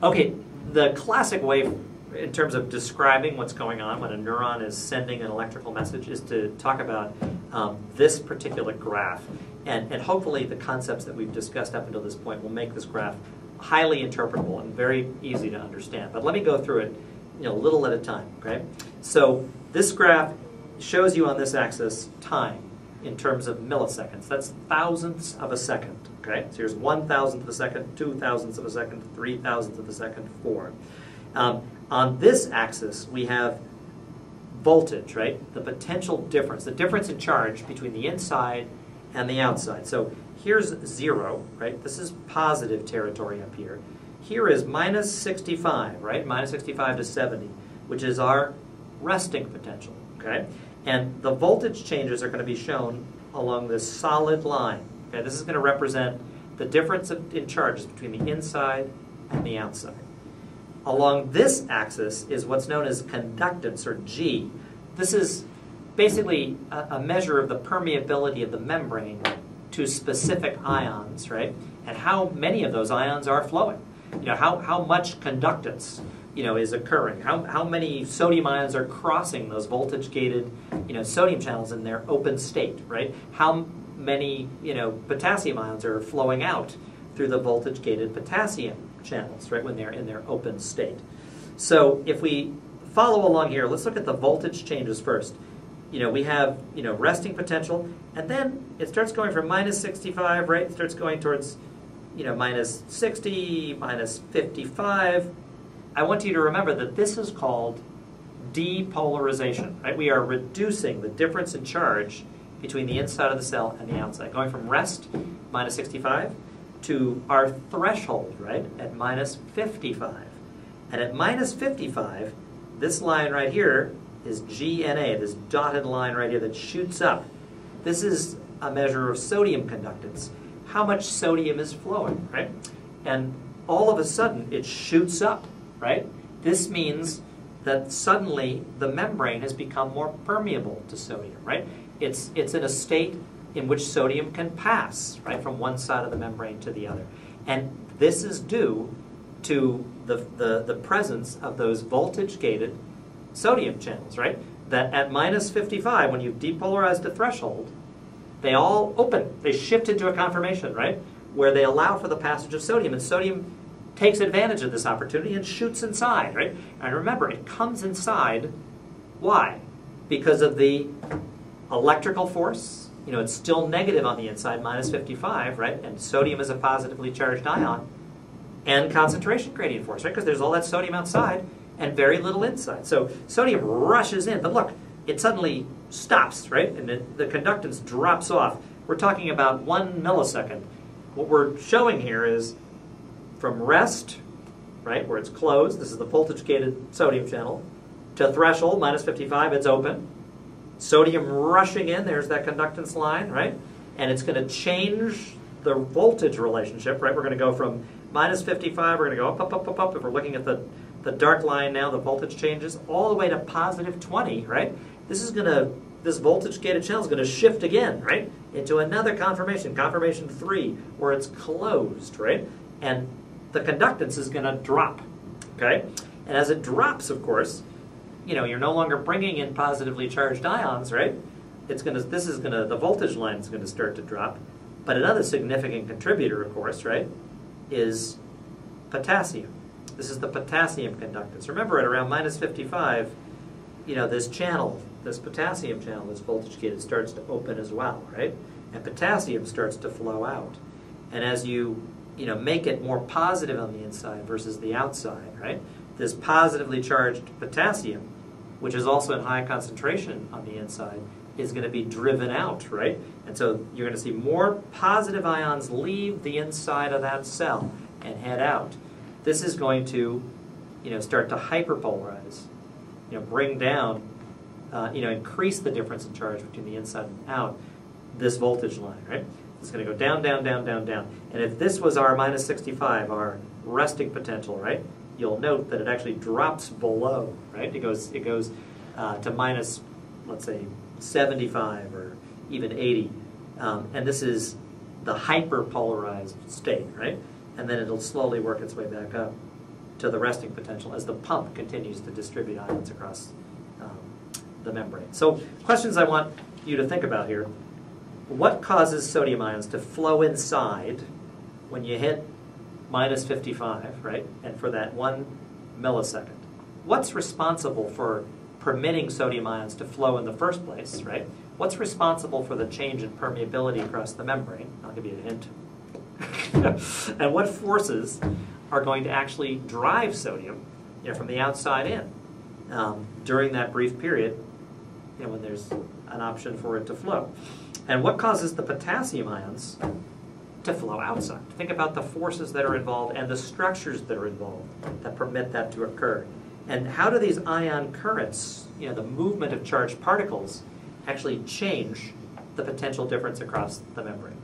Okay, the classic way in terms of describing what's going on when a neuron is sending an electrical message is to talk about this particular graph. And hopefully the concepts that we've discussed up until this point will make this graph highly interpretable and very easy to understand. But let me go through it little at a time, okay? So this graph shows you on this axis time in terms of milliseconds. That's thousandths of a second, okay? So here's 1,000th of a second, 2,000ths of a second, 3,000ths of a second, 4. On this axis, we have voltage, right? The potential difference, the difference in charge between the inside and the outside. So here's 0, right? This is positive territory up here. Here is minus 65, right? Minus 65 to 70, which is our resting potential, okay? And the voltage changes are going to be shown along this solid line, okay? This is going to represent the difference in charges between the inside and the outside. Along this axis is what's known as conductance, or G. This is basically a measure of the permeability of the membrane to specific ions, right? And how many of those ions are flowing. How much conductance, is occurring. How many sodium ions are crossing those voltage-gated, sodium channels in their open state, right? How many, potassium ions are flowing out through the voltage-gated potassium channels, right, when they're in their open state. So if we follow along here, let's look at the voltage changes first. We have, resting potential, and then it starts going from minus 65, right? It starts going towards, minus 60, minus 55. I want you to remember that this is called depolarization, right? We are reducing the difference in charge between the inside of the cell and the outside, going from rest, minus 65, to our threshold, right, at minus 55. And at minus 55, this line right here is GNA, this dotted line right here that shoots up. This is a measure of sodium conductance. How much sodium is flowing, right? And all of a sudden, it shoots up, right? This means that suddenly the membrane has become more permeable to sodium, right? It's in a state in which sodium can pass, right, from one side of the membrane to the other. And this is due to the presence of those voltage-gated sodium channels, right? That at minus 55, when you've depolarized the threshold, they all open. They shift into a conformation, right, where they allow for the passage of sodium. And sodium takes advantage of this opportunity and shoots inside, right? And remember, it comes inside. Why? Because of the electrical force. It's still negative on the inside, minus 55, right? And sodium is a positively charged ion. And concentration gradient force, right? Because there's all that sodium outside and very little inside. So sodium rushes in, but look, it suddenly stops, right? And the conductance drops off. We're talking about 1 millisecond. What we're showing here is from rest, right, where it's closed, this is the voltage-gated sodium channel, to threshold, minus 55, it's open. Sodium rushing in, there's that conductance line, right? And it's going to change the voltage relationship, right? We're going to go from minus 55, we're going to go up, up, up, up, up. If we're looking at the dark line now, the voltage changes all the way to positive 20, right? This voltage-gated channel is going to shift again, right? Into another conformation, conformation 3, where it's closed, right? And the conductance is going to drop, okay? And as it drops, of course, you're no longer bringing in positively charged ions, right? The voltage line is going to start to drop. But another significant contributor, of course, right, is potassium. This is the potassium conductance. Remember, at around minus 55, this channel, this potassium channel, this voltage gated, starts to open as well, right? And potassium starts to flow out. And as you, make it more positive on the inside versus the outside, right? This positively charged potassium, which is also in high concentration on the inside, is going to be driven out, right? And so you're going to see more positive ions leave the inside of that cell and head out. This is going to, start to hyperpolarize, bring down, increase the difference in charge between the inside and out, this voltage line, right? It's going to go down, down, down, down, down. And if this was our minus 65, our resting potential, right? You'll note that it actually drops below, right? It goes to minus, let's say, 75 or even 80. And this is the hyperpolarized state, right? And then it'll slowly work its way back up. to the resting potential as the pump continues to distribute ions across the membrane. So questions I want you to think about here. What causes sodium ions to flow inside when you hit minus 55, right? And for that 1 millisecond. What's responsible for permitting sodium ions to flow in the first place, right? What's responsible for the change in permeability across the membrane? I'll give you a hint. And what forces are going to actually drive sodium, from the outside in during that brief period, when there's an option for it to flow? And what causes the potassium ions to flow outside? Think about the forces that are involved and the structures that are involved that permit that to occur. And how do these ion currents, the movement of charged particles, actually change the potential difference across the membrane?